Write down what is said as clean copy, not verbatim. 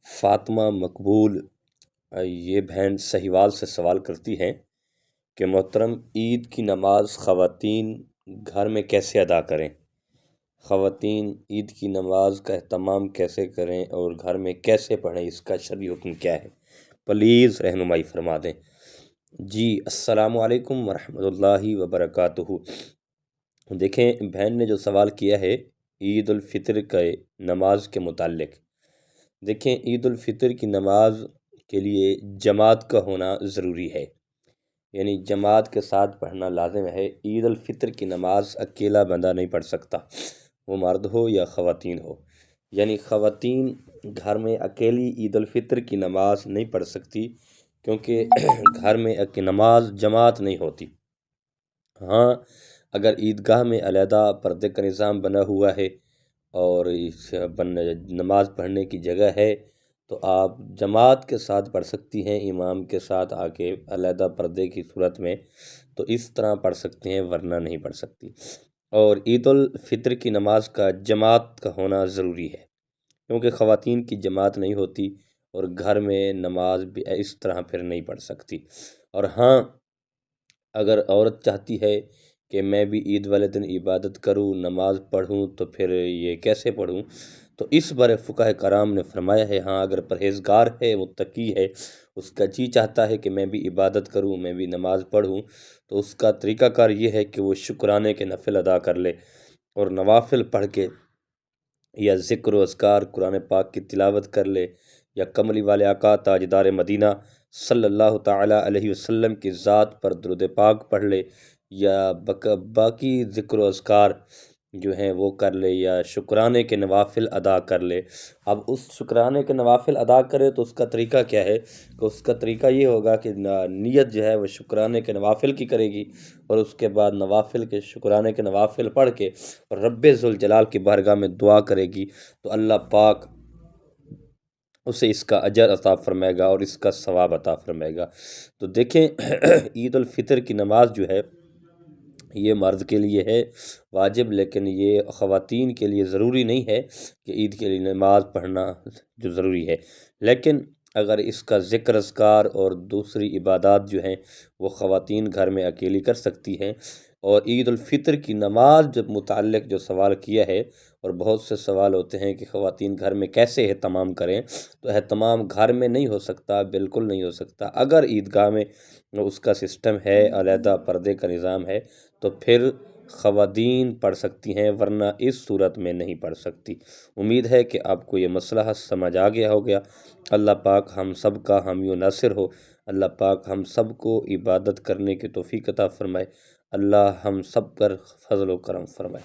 فاطمہ مقبول یہ بہن سہیوال سے سوال کرتی ہیں کہ محترم، عید کی نماز خواتین گھر میں کیسے ادا کریں؟ خواتین عید کی نماز کا اہتمام کیسے کریں اور گھر میں کیسے پڑھیں؟ اس کا شرعی حکم کیا ہے؟ پلیز رہنمائی فرما دیں۔ جی السلام علیکم ورحمۃ اللہ وبرکاتہ۔ دیکھیں، بہن نے جو سوال کیا ہے عید الفطر کے نماز کے متعلق، دیکھیں عید الفطر کی نماز کے لیے جماعت کا ہونا ضروری ہے، یعنی جماعت کے ساتھ پڑھنا لازم ہے۔ عید الفطر کی نماز اکیلا بندہ نہیں پڑھ سکتا، وہ مرد ہو یا خواتین ہو، یعنی خواتین گھر میں اکیلی عید الفطر کی نماز نہیں پڑھ سکتی، کیونکہ گھر میں نماز جماعت نہیں ہوتی۔ ہاں، اگر عیدگاہ میں علیحدہ پردے کا نظام بنا ہوا ہے اور نماز پڑھنے کی جگہ ہے تو آپ جماعت کے ساتھ پڑھ سکتی ہیں، امام کے ساتھ آ کے علیحدہ پردے کی صورت میں، تو اس طرح پڑھ سکتے ہیں، ورنہ نہیں پڑھ سکتی۔ اور عید الفطر کی نماز کا جماعت کا ہونا ضروری ہے، کیونکہ خواتین کی جماعت نہیں ہوتی اور گھر میں نماز بھی اس طرح پھر نہیں پڑھ سکتی۔ اور ہاں، اگر عورت چاہتی ہے کہ میں بھی عید والے دن عبادت کروں، نماز پڑھوں، تو پھر یہ کیسے پڑھوں؟ تو اس بارے فقہاء کرام نے فرمایا ہے، ہاں اگر پرہیزگار ہے، متقی ہے، اس کا جی چاہتا ہے کہ میں بھی عبادت کروں، میں بھی نماز پڑھوں، تو اس کا طریقہ کار یہ ہے کہ وہ شکرانے کے نفل ادا کر لے اور نوافل پڑھ کے یا ذکر و اذکار قرآن پاک کی تلاوت کر لے، یا کملی والے آقا تاجدار مدینہ صلی اللہ تعالیٰ علیہ وسلم کی ذات پر درود پاک پڑھ لے، یا باقی ذکر و اذکار جو ہیں وہ کر لے، یا شکرانے کے نوافل ادا کر لے۔ اب اس شکرانے کے نوافل ادا کرے تو اس کا طریقہ کیا ہے؟ کہ اس کا طریقہ یہ ہوگا کہ نیت جو ہے وہ شکرانے کے نوافل کی کرے گی، اور اس کے بعد نوافل کے شکرانے کے نوافل پڑھ کے رب ذوالجلال کی بارگاہ میں دعا کرے گی، تو اللہ پاک اسے اس کا اجر عطا فرمائے گا اور اس کا ثواب عطا فرمائے گا۔ تو دیکھیں عید الفطر کی نماز جو ہے یہ مرد کے لیے ہے واجب، لیکن یہ خواتین کے لیے ضروری نہیں ہے کہ عید کے لیے نماز پڑھنا جو ضروری ہے، لیکن اگر اس کا ذکر اذکار اور دوسری عبادات جو ہیں وہ خواتین گھر میں اکیلی کر سکتی ہیں۔ اور عید الفطر کی نماز جب متعلق جو سوال کیا ہے، اور بہت سے سوال ہوتے ہیں کہ خواتین گھر میں کیسے اہتمام کریں، تو اہتمام گھر میں نہیں ہو سکتا، بالکل نہیں ہو سکتا۔ اگر عیدگاہ میں اس کا سسٹم ہے، علیحدہ پردے کا نظام ہے، تو پھر خواتین پڑھ سکتی ہیں، ورنہ اس صورت میں نہیں پڑھ سکتی۔ امید ہے کہ آپ کو یہ مسئلہ سمجھ آ گیا ہوگا۔ اللہ پاک ہم سب کا حامی و ناصر ہو۔ اللہ پاک ہم سب کو عبادت کرنے کی توفیق عطا فرمائے۔ اللہ ہم سب پر فضل و کرم فرمائے۔